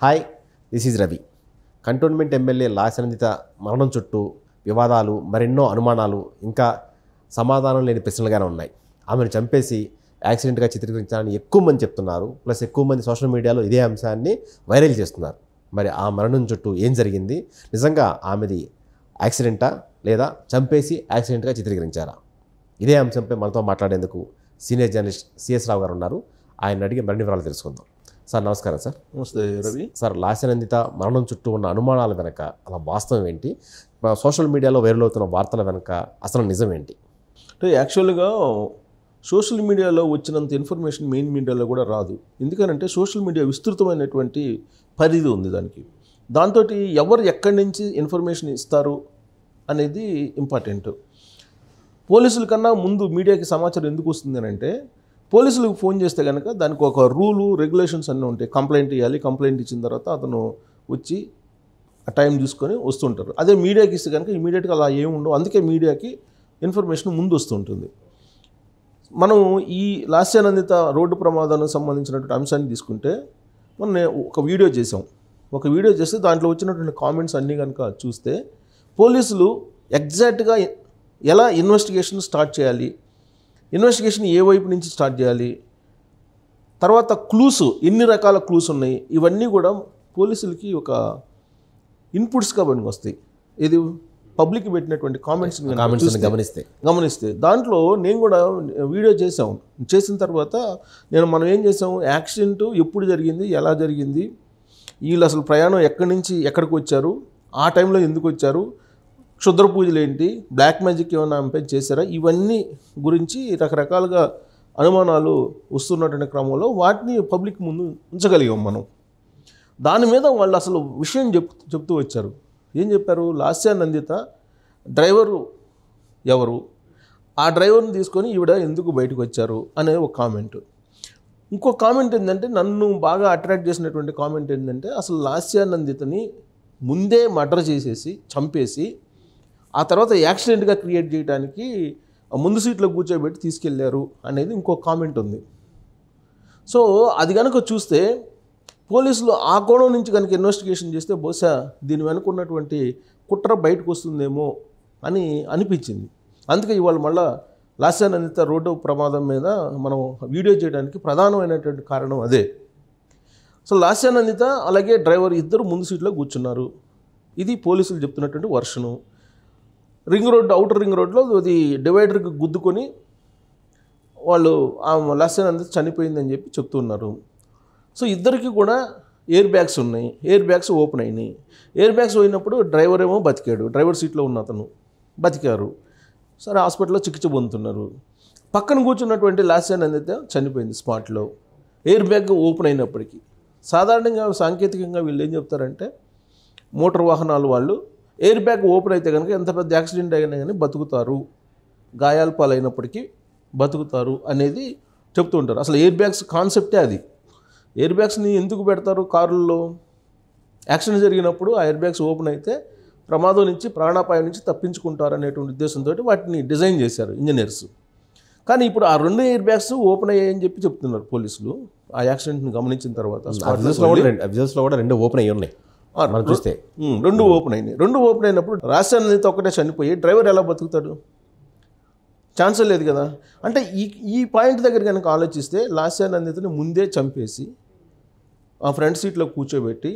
Hi, this is Ravi. Cantonment MLA Lasanandita మరణం చుట్టూ వివాదాలు, మరెన్నో అనుమానాలు, ఇంకా సమాధానం లేని ప్రశ్నలుగానే ఉన్నాయి. ఆమెను చంపేసి యాక్సిడెంట్గా చిత్రీకరించాలని ఎక్కువ మంది చెప్తున్నారు. ప్లస్ ఎక్కువ మంది సోషల్ మీడియాలో ఇదే అంశాన్ని వైరల్ చేస్తున్నారు. మరి ఆ మరణం చుట్టూ ఏం జరిగింది? నిజంగా ఆమెది యాక్సిడెంటా లేదా చంపేసి యాక్సిడెంట్గా చిత్రీకరించారా? ఇదే అంశంపై మనతో మాట్లాడేందుకు సీనియర్ జర్నలిస్ట్ సిఎస్ రావు గారు ఉన్నారు. ఆయన అడిగి మరిన్ని వివరాలు తెలుసుకుందాం. సార్ నమస్కారం. సార్ నమస్తే రవి. సార్, లాసనందిత మరణం చుట్టూ ఉన్న అనుమానాల వెనక అలా వాస్తవం ఏంటి? సోషల్ మీడియాలో వైరల్ అవుతున్న వార్తల వెనక అసలు నిజం ఏంటి? అంటే యాక్చువల్గా సోషల్ మీడియాలో వచ్చినంత ఇన్ఫర్మేషన్ మెయిన్ మీడియాలో కూడా రాదు. ఎందుకనంటే సోషల్ మీడియా విస్తృతమైనటువంటి పరిధి ఉంది దానికి. దాంతో ఎవరు ఎక్కడి నుంచి ఇన్ఫర్మేషన్ ఇస్తారు అనేది ఇంపార్టెంట్. పోలీసుల కన్నా ముందు మీడియాకి సమాచారం ఎందుకు వస్తుంది అని అంటే, పోలీసులకు ఫోన్ చేస్తే కనుక దానికి ఒక రూలు, రెగ్యులేషన్స్ అన్నీ ఉంటాయి. కంప్లైంట్ ఇవ్వాలి, కంప్లైంట్ ఇచ్చిన తర్వాత అతను వచ్చి ఆ టైం చూసుకొని వస్తుంటారు. అదే మీడియాకి ఇస్తే కనుక ఇమీడియట్గా అలా ఏమి ఉండవు. అందుకే మీడియాకి ఇన్ఫర్మేషన్ ముందు వస్తుంటుంది. మనం ఈ లాస్యానందిత రోడ్డు ప్రమాదానికి సంబంధించినటువంటి అంశాన్ని తీసుకుంటే, మనం ఒక వీడియో చేసాం. ఒక వీడియో చేస్తే దాంట్లో వచ్చినటువంటి కామెంట్స్ అన్నీ కనుక చూస్తే, పోలీసులు ఎగ్జాక్ట్గా ఎలా ఇన్వెస్టిగేషన్ స్టార్ట్ చేయాలి, ఇన్వెస్టిగేషన్ ఏ వైపు నుంచి స్టార్ట్ చేయాలి, తర్వాత క్లూస్, ఎన్ని రకాల క్లూస్ ఉన్నాయి, ఇవన్నీ కూడా పోలీసులకి ఒక ఇన్పుట్స్గా పనికి వస్తాయి. ఇది పబ్లిక్ పెట్టినటువంటి కామెంట్స్ గమనిస్తే దాంట్లో నేను కూడా వీడియో చేసిన తర్వాత మనం ఏం చేసాము, యాక్సిడెంట్ ఎప్పుడు జరిగింది, ఎలా జరిగింది, వీళ్ళు అసలు ప్రయాణం ఎక్కడి నుంచి ఎక్కడికి వచ్చారు, ఆ టైంలో ఎందుకు వచ్చారు, క్షుద్ర పూజలు ఏంటి, బ్లాక్ మ్యాజిక్ ఏమైనా ఆమెపై చేశారా, ఇవన్నీ గురించి రకరకాలుగా అనుమానాలు వస్తున్నటువంటి క్రమంలో వాటిని పబ్లిక్ ముందు ఉంచగలిగాం మనం. దాని మీద వాళ్ళు అసలు విషయం చెప్తూ వచ్చారు. ఏం చెప్పారు? లాస్యానందిత డ్రైవరు ఎవరు, ఆ డ్రైవర్ని తీసుకొని ఈవిడ ఎందుకు బయటకు వచ్చారు అనే ఒక కామెంట్. ఇంకో కామెంట్ ఏంటంటే, నన్ను బాగా అట్రాక్ట్ చేసినటువంటి కామెంట్ ఏంటంటే, అసలు లాస్యానందితని ముందే మర్డర్ చేసేసి చంపేసి ఆ తర్వాత యాక్సిడెంట్గా క్రియేట్ చేయడానికి ముందు సీట్లో కూర్చోబెట్టి తీసుకెళ్లారు అనేది ఇంకో కామెంట్ ఉంది. సో అది కనుక చూస్తే పోలీసులు ఆ కోణం నుంచి కనుక ఇన్వెస్టిగేషన్ చేస్తే బహుశా దీని వెనుక ఉన్నటువంటి కుట్ర బయటకు వస్తుందేమో అని అనిపించింది. అందుకే ఇవాళ మళ్ళీ లాస్యానందిత రోడ్డు ప్రమాదం మీద మనం వీడియో చేయడానికి ప్రధానమైనటువంటి కారణం అదే. సో లాస్యానందిత అలాగే డ్రైవర్ ఇద్దరు ముందు సీట్లో కూర్చున్నారు. ఇది పోలీసులు చెప్తున్నటువంటి వర్షను. ఔటర్ రింగ్ రోడ్లో అది డివైడర్కి గుద్దుకొని వాళ్ళు ఆ లాస్యానందిత చనిపోయిందని చెప్పి చెప్తున్నారు. సో ఇద్దరికి కూడా ఎయిర్ బ్యాగ్స్ ఉన్నాయి, ఎయిర్ బ్యాగ్స్ ఓపెన్ అయినాయి. ఎయిర్ బ్యాగ్స్ పోయినప్పుడు డ్రైవర్ ఏమో బతికాడు, డ్రైవర్ సీట్లో ఉన్న అతను బతికారు. సరే, హాస్పిటల్లో చికిత్స పొందుతున్నారు. పక్కన కూర్చున్నటువంటి లాస్యానందిత చనిపోయింది స్పాట్లో, ఎయిర్ బ్యాగ్ ఓపెన్ అయినప్పటికీ. సాధారణంగా సాంకేతికంగా వీళ్ళు ఏం చెప్తారంటే, మోటార్ వాహనాలు వాళ్ళు ఎయిర్ బ్యాగ్ ఓపెన్ అయితే కనుక ఎంత పెద్ద యాక్సిడెంట్ అయినా కానీ బతుకుతారు, గాయాల పాలైనప్పటికీ బతుకుతారు అనేది చెప్తూ ఉంటారు. అసలు ఎయిర్ బ్యాగ్స్ కాన్సెప్టే అది. ఎయిర్ బ్యాగ్స్ని ఎందుకు పెడతారు కారుల్లో? యాక్సిడెంట్ జరిగినప్పుడు ఆ ఎయిర్ బ్యాగ్స్ ఓపెన్ అయితే ప్రమాదం నుంచి, ప్రాణాపాయం నుంచి తప్పించుకుంటారు అనేటువంటి ఉద్దేశంతో వాటిని డిజైన్ చేశారు ఇంజనీర్స్. కానీ ఇప్పుడు ఆ రెండు ఎయిర్ బ్యాగ్స్ ఓపెన్ అయ్యాయని చెప్పి చెప్తున్నారు పోలీసులు. ఆ యాక్సిడెంట్ని గమనించిన తర్వాత కూడా రెండు ఓపెన్ అయ్యి ఉన్నాయి. మనం చూస్తే రెండు ఓపెన్ అయినాయి. రెండు ఓపెన్ అయినప్పుడు లాస్యానందిత ఒకటే చనిపోయి డ్రైవర్ ఎలా బతుకుతాడు? ఛాన్సే లేదు కదా. అంటే ఈ పాయింట్ దగ్గర కనుక ఆలోచిస్తే లాస్యానందితని ముందే చంపేసి ఆ ఫ్రంట్ సీట్లో కూర్చోబెట్టి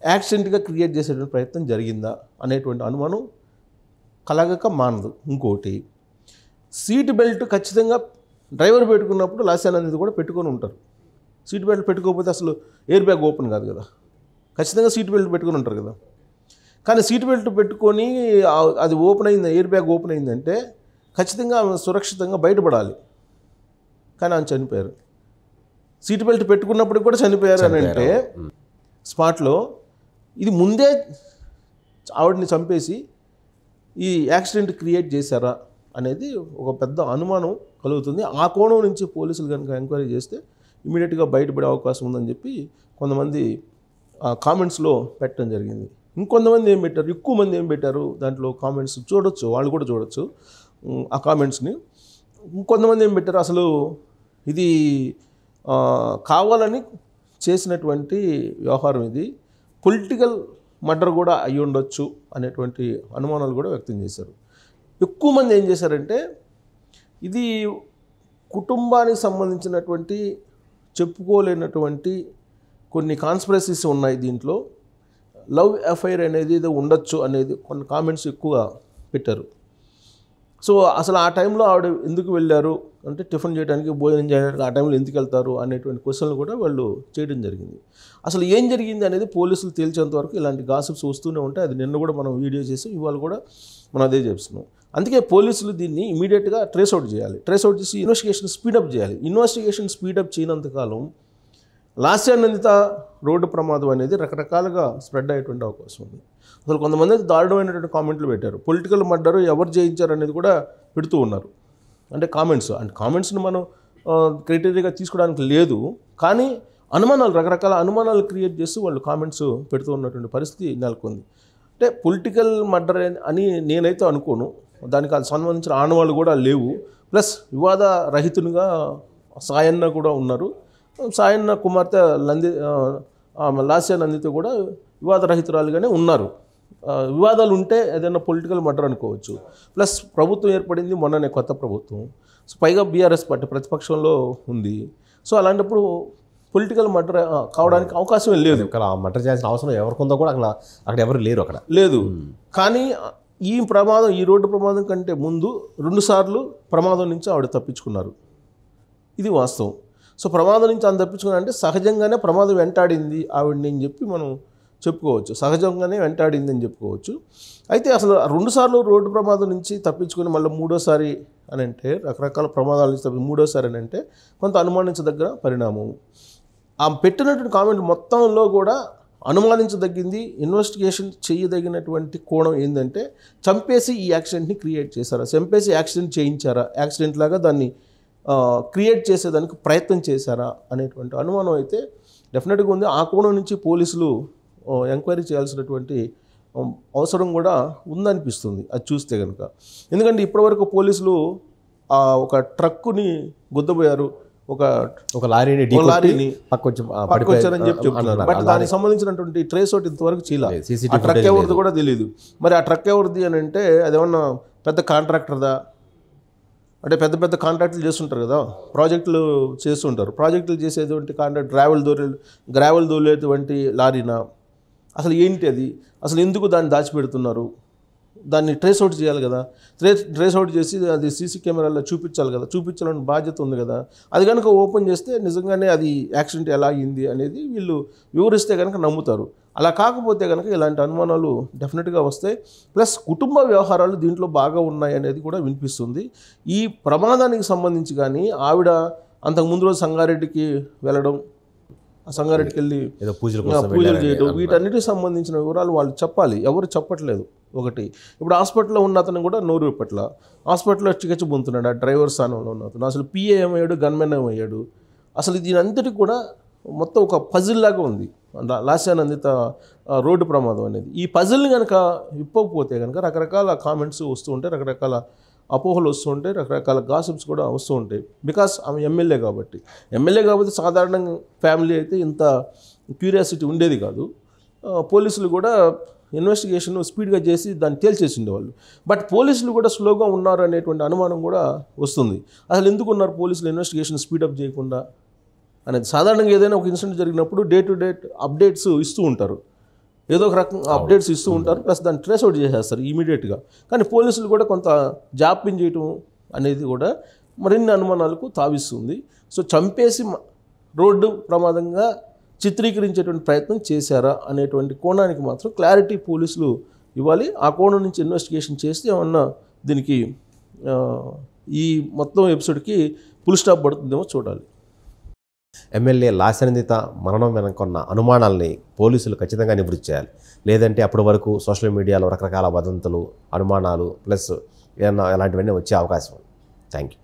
యాక్సిడెంట్గా క్రియేట్ చేసేటువంటి ప్రయత్నం జరిగిందా అనేటువంటి అనుమానం కలగక మానదు. ఇంకోటి, సీట్ బెల్ట్ ఖచ్చితంగా డ్రైవర్ పెట్టుకున్నప్పుడు లాస్యానందిత కూడా పెట్టుకొని ఉంటారు. సీట్ బెల్ట్ పెట్టుకోకపోతే అసలు ఎయిర్ బ్యాగ్ ఓపెన్ కాదు కదా. ఖచ్చితంగా సీట్ బెల్ట్ పెట్టుకొని ఉంటారు కదా. కానీ సీట్ బెల్ట్ పెట్టుకొని అది ఓపెన్ అయింది, ఎయిర్ బ్యాగ్ ఓపెన్ అయిందంటే ఖచ్చితంగా ఆమె సురక్షితంగా బయటపడాలి. కానీ ఆమె చనిపోయారు. సీట్ బెల్ట్ పెట్టుకున్నప్పుడు కూడా చనిపోయారు అని అంటే స్పాట్లో ఇది ముందే ఆవిడని చంపేసి ఈ యాక్సిడెంట్ క్రియేట్ చేశారా అనేది ఒక పెద్ద అనుమానం కలుగుతుంది. ఆ కోణం నుంచి పోలీసులు కనుక ఎంక్వైరీ చేస్తే ఇమీడియట్గా బయటపడే అవకాశం ఉందని చెప్పి కొంతమంది కామెంట్స్లో పెట్టడం జరిగింది. ఇంకొంతమంది ఏం పెట్టారు, ఎక్కువ మంది ఏం పెట్టారు దాంట్లో కామెంట్స్ చూడొచ్చు, వాళ్ళు కూడా చూడొచ్చు ఆ కామెంట్స్ని. ఇంకొంతమంది ఏం పెట్టారు, అసలు ఇది కావాలని చేసినటువంటి వ్యవహారం ఇది. పొలిటికల్ మర్డర్ కూడా అయి ఉండొచ్చు అనేటువంటి అనుమానాలు కూడా వ్యక్తం చేశారు. ఎక్కువ మంది ఏం చేశారంటే ఇది కుటుంబానికి సంబంధించినటువంటి చెప్పుకోలేనటువంటి కొన్ని కాన్స్పిరసీస్ ఉన్నాయి దీంట్లో, లవ్ అఫైర్ అనేది ఏదో ఉండొచ్చు అనేది కొన్ని కామెంట్స్ ఎక్కువగా పెట్టారు. సో అసలు ఆ టైంలో ఆవిడ ఎందుకు వెళ్ళారు అంటే టిఫిన్ చేయడానికి, భోజనం చేయడానికి ఆ టైంలో ఎందుకు వెళ్తారు అనేటువంటి క్వశ్చన్లు కూడా వాళ్ళు చేయడం జరిగింది. అసలు ఏం జరిగింది అనేది పోలీసులు తేల్చేంత వరకు ఇలాంటి గాసిప్స్ వస్తూనే ఉంటాయి. అది నిన్న కూడా మనం వీడియో చేసి ఇవాళ కూడా మనం అదే చేస్తున్నాం. అందుకే పోలీసులు దీన్ని ఇమీడియట్గా ట్రేస్ అవుట్ చేయాలి. ట్రేస్ అవుట్ చేసి ఇన్వెస్టిగేషన్ స్పీడప్ చేయాలి. ఇన్వెస్టిగేషన్ స్పీడప్ చేయనంతకాలం లాస్యానందిత రోడ్డు ప్రమాదం అనేది రకరకాలుగా స్ప్రెడ్ అయ్యేటువంటి అవకాశం ఉంది. అసలు కొంతమంది దారుణమైనటువంటి కామెంట్లు పెట్టారు. పొలిటికల్ మర్డర్ ఎవరు చేయించారు అనేది కూడా పెడుతూ ఉన్నారు. అంటే కామెంట్స్ని మనం క్రైటీరియాగా తీసుకోవడానికి లేదు, కానీ అనుమానాలు, రకరకాల అనుమానాలు క్రియేట్ చేస్తూ వాళ్ళు కామెంట్స్ పెడుతూ ఉన్నటువంటి పరిస్థితి నెలకొంది. అంటే పొలిటికల్ మర్డర్ అని నేనైతే అనుకోను. దానికి అది సంబంధించిన ఆనవాళ్ళు కూడా లేవు. ప్లస్ వివాద రహితునిగా సాయన్న కూడా ఉన్నారు. సాయన్న కుమార్తె లాస్యానందిత కూడా వివాదరహితురాలుగానే ఉన్నారు. వివాదాలు ఉంటే ఏదైనా పొలిటికల్ మర్డర్ అనుకోవచ్చు. ప్లస్ ప్రభుత్వం ఏర్పడింది మొన్ననే, కొత్త ప్రభుత్వం. సో పైగా బీఆర్ఎస్ పార్టీ ప్రతిపక్షంలో ఉంది. సో అలాంటప్పుడు పొలిటికల్ మర్డర్ కావడానికి అవకాశమే లేదు. ఇక్కడ మర్డర్ చేయాల్సిన అవసరం ఎవరికి ఉందో కూడా అక్కడ ఎవరు లేరు, అక్కడ లేదు. కానీ ఈ ప్రమాదం, ఈ రోడ్డు ప్రమాదం కంటే ముందు 2 సార్లు ప్రమాదం నుంచి ఆవిడ తప్పించుకున్నారు. ఇది వాస్తవం. సో ప్రమాదం నుంచి ఆయన తప్పించుకున్నారంటే సహజంగానే ప్రమాదం వెంటాడింది ఆవిడని అని చెప్పి మనం చెప్పుకోవచ్చు. సహజంగానే వెంటాడింది అని చెప్పుకోవచ్చు. అయితే అసలు 2 సార్లు రోడ్డు ప్రమాదం నుంచి తప్పించుకొని మళ్ళీ 3వసారి అని అంటే, రకరకాల ప్రమాదాల నుంచి 3వసారి అని అంటే కొంత అనుమానించదగ్గ పరిణామం. ఆ పెట్టినటువంటి కామెంట్ మొత్తంలో కూడా అనుమానించదగ్గింది, ఇన్వెస్టిగేషన్ చేయదగినటువంటి కోణం ఏంటంటే చంపేసి ఈ యాక్సిడెంట్ని క్రియేట్ చేశారా, చంపేసి యాక్సిడెంట్ చేయించారా, యాక్సిడెంట్ లాగా దాన్ని క్రియేట్ చేసేదానికి ప్రయత్నం చేశారా అనేటువంటి అనుమానం అయితే డెఫినెట్గా ఉంది. ఆ కోణం నుంచి పోలీసులు ఎంక్వైరీ చేయాల్సినటువంటి అవసరం కూడా ఉందనిపిస్తుంది అది చూస్తే కనుక. ఎందుకంటే ఇప్పటివరకు పోలీసులు ఒక ట్రక్కుని గుద్దబోయారు, ఒక లారీని పక్కొచ్చారని చెప్పి చెప్తున్నారు. బట్ దానికి సంబంధించినటువంటి ట్రేస్ అవుట్ ఇంతవరకు చేయాలి. ఆ ట్రక్ ఎవరిది కూడా తెలియదు. మరి ఆ ట్రక్ ఎవరిది అని అంటే అదేమన్నా పెద్ద కాంట్రాక్టర్దా అంటే పెద్ద పెద్ద కాంట్రాక్టులు చేస్తుంటారు కదా, ప్రాజెక్టులు చేస్తుంటారు. ప్రాజెక్టులు చేసేటువంటి కాంట్రాక్ట్ గ్రావెల్ దోలేటువంటి లారీనా, అసలు ఏంటి అది, అసలు ఎందుకు దాన్ని దాచిపెడుతున్నారు, దాన్ని ట్రేస్ అవుట్ చేయాలి కదా, ట్రేస్ అవుట్ చేసి అది సీసీ కెమెరాల్లో చూపించాలి కదా, చూపించాలని బాధ్యత ఉంది కదా. అది కనుక ఓపెన్ చేస్తే నిజంగానే అది యాక్సిడెంట్ ఎలా అయింది అనేది వీళ్ళు వివరిస్తే కనుక నమ్ముతారు. అలా కాకపోతే కనుక ఇలాంటి అనుమానాలు డెఫినెట్గా వస్తాయి. ప్లస్ కుటుంబ వ్యవహారాలు దీంట్లో బాగా ఉన్నాయి అనేది కూడా వినిపిస్తుంది. ఈ ప్రమాదానికి సంబంధించి కానీ ఆవిడ అంతకు ముందు రోజు సంగారెడ్డికి వెళ్ళడం, ఆ సంగారెడ్డికి వెళ్ళి ఏదో పూజలు చేయడం, వీటన్నిటికి సంబంధించిన వివరాలు వాళ్ళు చెప్పాలి. ఎవరు చెప్పట్లేదు. ఒకటి, ఇప్పుడు హాస్పిటల్లో ఉన్న అతను కూడా నోరు విప్పట్ల, హాస్పిటల్లో చికిత్స పొందుతున్నాడు. ఆ డ్రైవర్ స్థానంలో ఉన్న అతను అసలు పిఏ ఏమయ్యాడు, గన్మెన్ ఏమయ్యాడు, అసలు దీని అంతటికి కూడా మొత్తం ఒక పజిల్ లాగా ఉంది లాస్యానందిత రోడ్డు ప్రమాదం అనేది. ఈ పజిల్ని కనుక విప్పకపోతే కనుక రకరకాల కామెంట్స్ వస్తూ ఉంటాయి, రకరకాల అపోహలు వస్తూ ఉంటాయి, రకరకాల గాసిప్స్ కూడా వస్తూ ఉంటాయి. బికాస్ ఆమె ఎమ్మెల్యే కాబట్టి సాధారణంగా ఫ్యామిలీ అయితే ఇంత క్యూరియాసిటీ ఉండేది కాదు. పోలీసులు కూడా ఇన్వెస్టిగేషన్ స్పీడ్గా చేసి దాన్ని తేల్చేసి ఉండేవాళ్ళు. బట్ పోలీసులు కూడా స్లోగా ఉన్నారు అనేటువంటి అనుమానం కూడా వస్తుంది. అసలు ఎందుకు ఉన్నారు పోలీసులు ఇన్వెస్టిగేషన్ స్పీడప్ చేయకుండా అనేది? సాధారణంగా ఏదైనా ఒక ఇన్సిడెంట్ జరిగినప్పుడు డే టు డే అప్డేట్స్ ఇస్తూ ఉంటారు, ఏదో ఒక రకం అప్డేట్స్ ఇస్తూ ఉంటారు, ప్లస్ దాన్ని ట్రేస్ అవుట్ చేసేస్తారు ఇమీడియట్గా. కానీ పోలీసులు కూడా కొంత జాప్యం చేయటం అనేది కూడా మరిన్ని అనుమానాలకు తావిస్తుంది. సో చంపేసి రోడ్డు ప్రమాదంగా చిత్రీకరించేటువంటి ప్రయత్నం చేశారా అనేటువంటి కోణానికి మాత్రం క్లారిటీ పోలీసులు ఇవ్వాలి. ఆ కోణం నుంచి ఇన్వెస్టిగేషన్ చేస్తే ఏమన్నా దీనికి ఈ మొత్తం ఎపిసోడ్కి ఫుల్ స్టాప్ పడుతుందేమో చూడాలి. ఎమ్మెల్యే లాస్యానందిత మరణం వెనుకున్న అనుమానాల్ని పోలీసులు ఖచ్చితంగా నివృత్తి చేయాలి. లేదంటే అప్పటి వరకు సోషల్ మీడియాలో రకరకాల వదంతులు, అనుమానాలు ప్లస్ ఏమన్నా ఇలాంటివన్నీ వచ్చే అవకాశం ఉంది. Thank you.